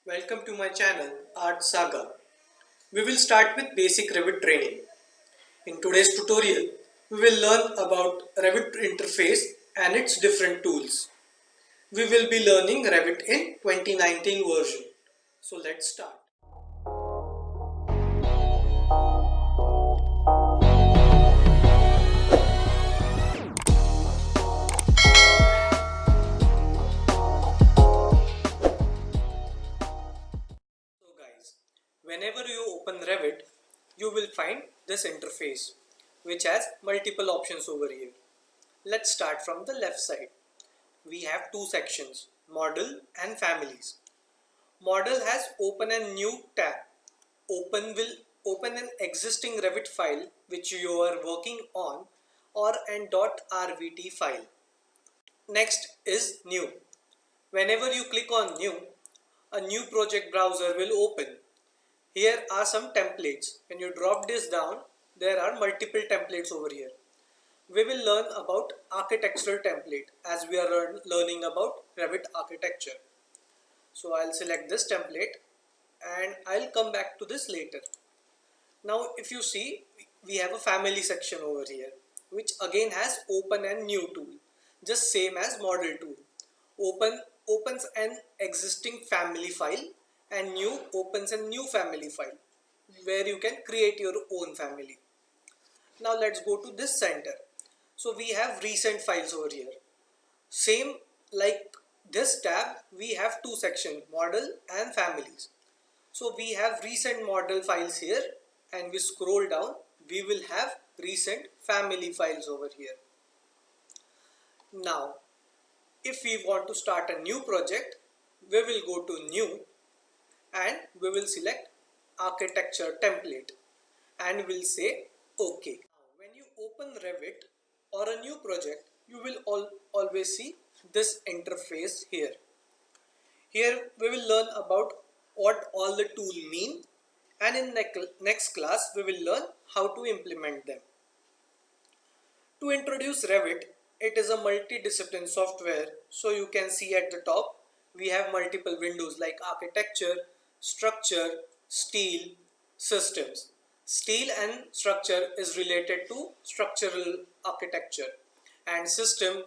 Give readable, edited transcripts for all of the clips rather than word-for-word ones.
Welcome to my channel Art Saga. We will start with basic Revit training. In today's tutorial, we will learn about Revit interface and its different tools. We will be learning Revit in 2019 version. So let's start. So guys, whenever you open Revit, you will find this interface which has multiple options over here. Let's start from the left side. We have two sections, model and families. Model has open a new tab. Open will open an existing Revit file which you are working on or an .rvt file. Next is new. Whenever you click on new, a new project browser will open. Here are some templates. When you drop this down, there are multiple templates over here. We will learn about architectural template as we are learning about Revit architecture. So I'll select this template and I'll come back to this later. Now if you see, we have a family section over here which again has open and new tool, just same as model tool. Open opens an existing family file and new opens a new family file where you can create your own family. Now let's go to this center. So we have recent files over here. Same like this tab, we have two sections, model and families. So we have recent model files here and we scroll down, we will have recent family files over here. Now, if we want to start a new project, we will go to new and we will select architecture template and we'll say OK. When you open Revit or a new project, you will always see this interface here. Here we will learn about what all the tools mean, and in next class we will learn how to implement them. To introduce Revit, it is a multidiscipline software, so you can see at the top we have multiple windows like architecture, structure, steel, systems. Steel and structure is related to structural architecture, and system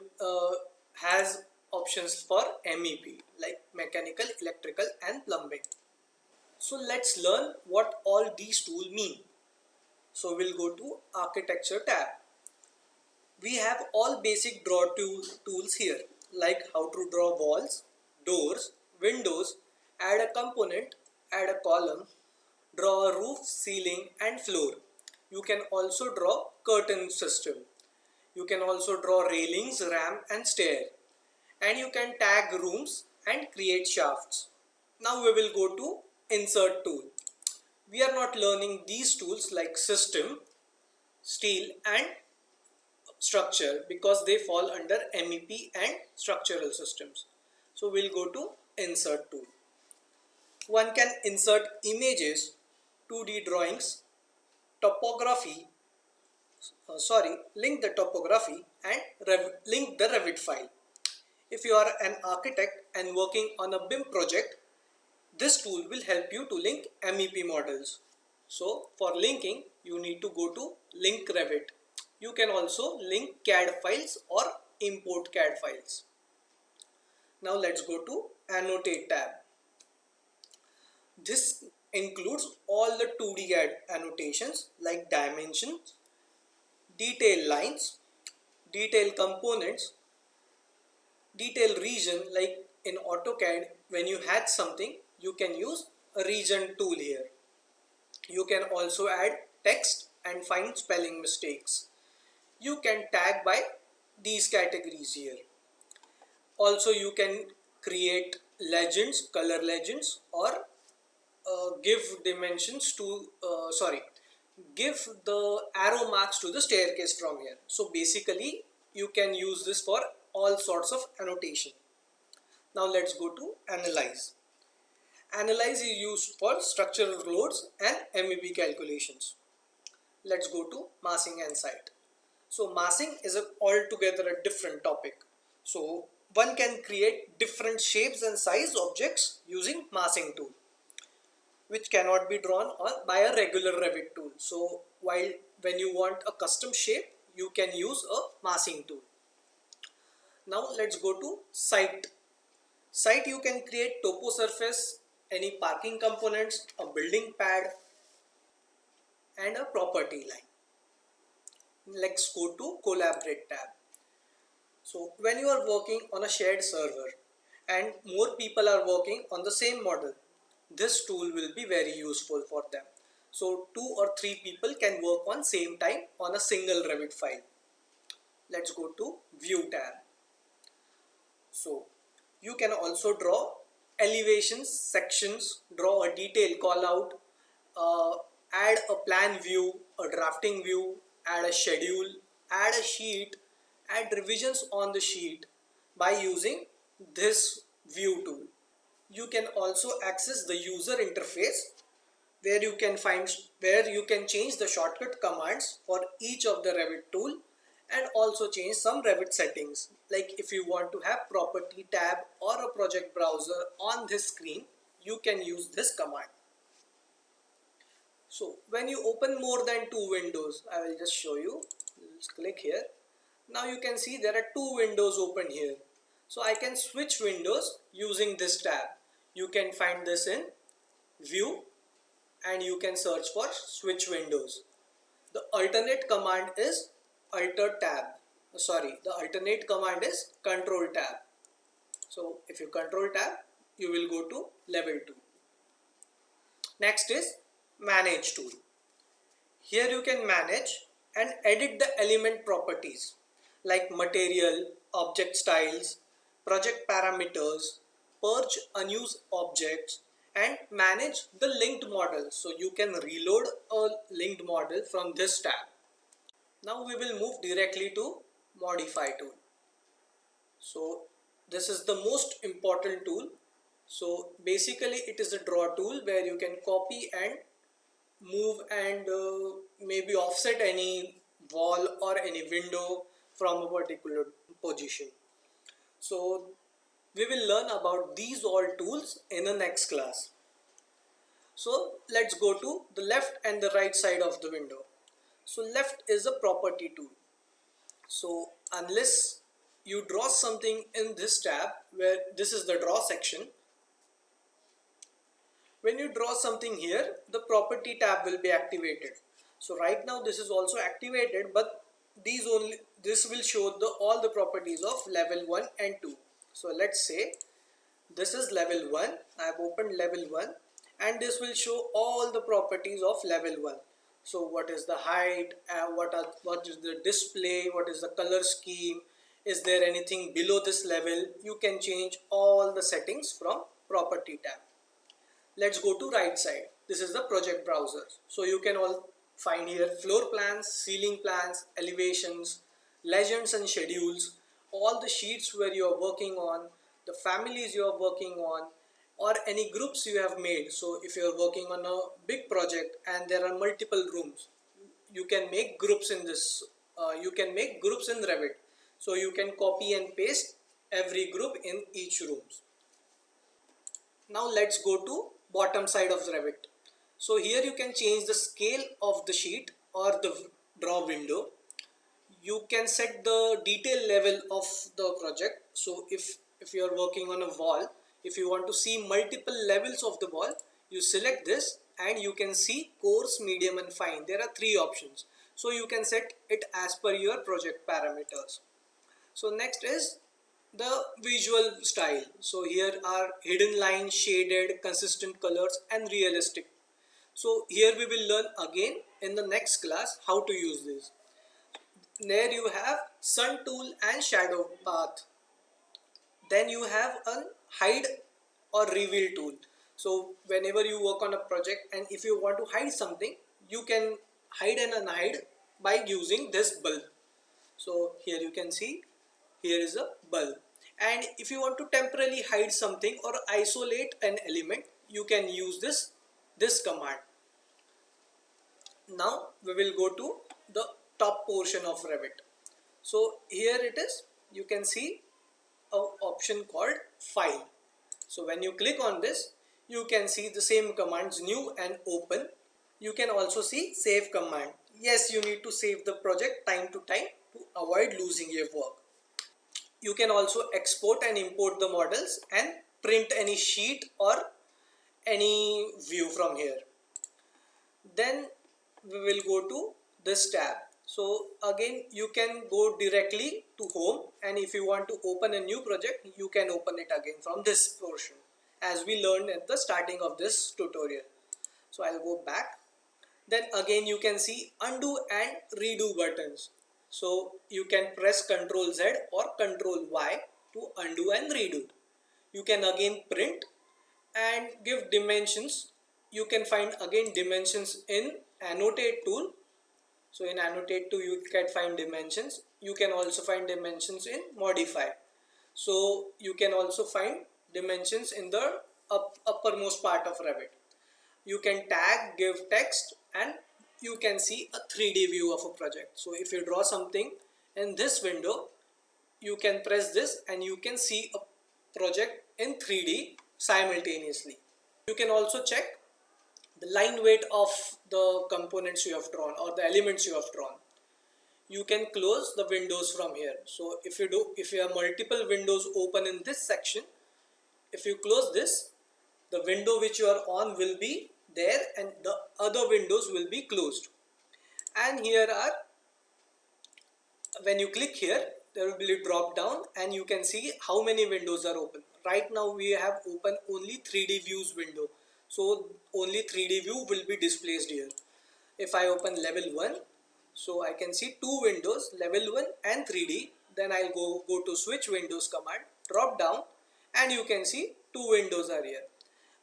has options for MEP like mechanical, electrical and plumbing. So let's learn what all these tools mean. So we'll go to architecture tab. We have all basic draw tools here like how to draw walls, doors, windows, add a component, add a column, draw a roof, ceiling and floor. You can also draw curtain system. You can also draw railings, ramp and stair. And you can tag rooms and create shafts. Now we will go to insert tool. We are not learning these tools like system, steel and structure because they fall under MEP and structural systems. So we'll go to insert tool. One can insert images, 2D drawings, topography, link the topography and link the Revit file. If you are an architect and working on a BIM project, this tool will help you to link MEP models. So for linking, you need to go to link Revit. You can also link CAD files or import CAD files. Now let's go to annotate tab. This includes all the 2D annotations like dimensions, detail lines, detail components, detail region. Like in AutoCAD, when you had something, you can use a region tool here. You can also add text and find spelling mistakes. You can tag by these categories here. Also you can create legends, color legends, or give dimensions to give the arrow marks to the staircase from here. So basically you can use this for all sorts of annotation. Now let's go to analyze. Analyze is used for structural loads and MEP calculations. Let's go to massing and site. So massing is altogether a different topic. So one can create different shapes and size objects using massing tool, which cannot be drawn on by a regular Revit tool. So while when you want a custom shape, you can use a massing tool. Now let's go to site. Site, you can create topo surface, any parking components, a building pad, and a property line. Let's go to collaborate tab. So when you are working on a shared server and more people are working on the same model, this tool will be very useful for them. So 2 or 3 people can work on same time on a single Revit file. Let's go to view tab. So you can also draw elevations, sections, draw a detail call out, add a plan view, a drafting view, add a schedule, add a sheet, add revisions on the sheet by using this view tool. You can also access the user interface where you can change the shortcut commands for each of the Revit tool and also change some Revit settings. Like if you want to have property tab or a project browser on this screen, you can use this command. So when you open more than 2 windows, I will just show you. Let's click here. Now you can see there are 2 windows open here. So I can switch windows using this tab. You can find this in view and you can search for switch windows. The alternate command is the alternate command is control tab. So if you control tab, you will go to level 2. Next is manage tool. Here you can manage and edit the element properties like material, object styles, project parameters, purge unused objects, and manage the linked model. So you can reload a linked model from this tab. Now we will move directly to modify tool. So this is the most important tool. So basically it is a draw tool where you can copy and move and maybe offset any wall or any window from a particular position. So we will learn about these all tools in the next class. So let's go to the left and the right side of the window. So left is a property tool. So unless you draw something in this tab, where this is the draw section, when you draw something here, the property tab will be activated. So right now this is also activated, but this will show all the properties of level 1 and 2. So let's say this is level 1. I have opened level 1 and this will show all the properties of level 1. So what is the height, what is the display, what is the color scheme, is there anything below this level? You can change all the settings from property tab. Let's go to right side. This is the project browser. So you can all find here floor plans, ceiling plans, elevations, legends and schedules, all the sheets where you are working on, the families you are working on, or any groups you have made. So if you are working on a big project and there are multiple rooms, you can make groups in this. You can make groups in Revit. So you can copy and paste every group in each rooms. Now let's go to bottom side of the Revit. So here you can change the scale of the sheet or the draw window. You can set the detail level of the project. So if you are working on a wall, if you want to see multiple levels of the wall, you select this and you can see coarse, medium and fine. There are 3 options. So you can set it as per your project parameters. So next is the visual style. So here are hidden lines, shaded, consistent colors and realistic. So here we will learn again in the next class how to use this. There you have sun tool and shadow path. Then you have a hide or reveal tool. So whenever you work on a project and if you want to hide something, you can hide and unhide by using this bulb. So here you can see, here is a bulb. And if you want to temporarily hide something or isolate an element, you can use this command. Now we will go to the top portion of Revit. So here it is, you can see an option called file. So when you click on this, you can see the same commands, new and open. You can also see save command. Yes, you need to save the project time to time to avoid losing your work. You can also export and import the models and print any sheet or any view from here. Then we will go to this tab. So again, you can go directly to home, and if you want to open a new project, you can open it again from this portion, as we learned at the starting of this tutorial. So I'll go back. Then again you can see undo and redo buttons. So you can press Ctrl Z or Ctrl Y to undo and redo. You can again print and give dimensions. You can find again dimensions in annotate tool. So in annotate tool you can find dimensions. You can also find dimensions in modify. So you can also find dimensions in the uppermost part of Revit. You can tag, give text, and you can see a 3D view of a project. So if you draw something in this window, you can press this and you can see a project in 3D simultaneously. You can also check the line weight of the components you have drawn or the elements you have drawn. You can close the windows from here. So if you have multiple windows open in this section, if you close this, the window which you are on will be there and the other windows will be closed. And here are, when you click here, there will be a drop down and you can see how many windows are open. Right now we have open only 3D views window, so only 3D view will be displayed here. If I open level 1, so I can see two windows, level 1 and 3D. Then I'll go to switch windows command, drop down, and you can see two windows are here.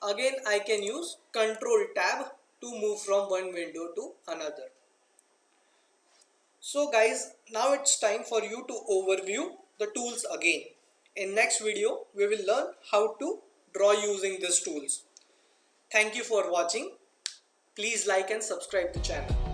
Again I can use Control Tab to move from one window to another. So guys, now it's time for you to overview the tools again. In next video, we will learn how to draw using these tools. Thank you for watching. Please like and subscribe the channel.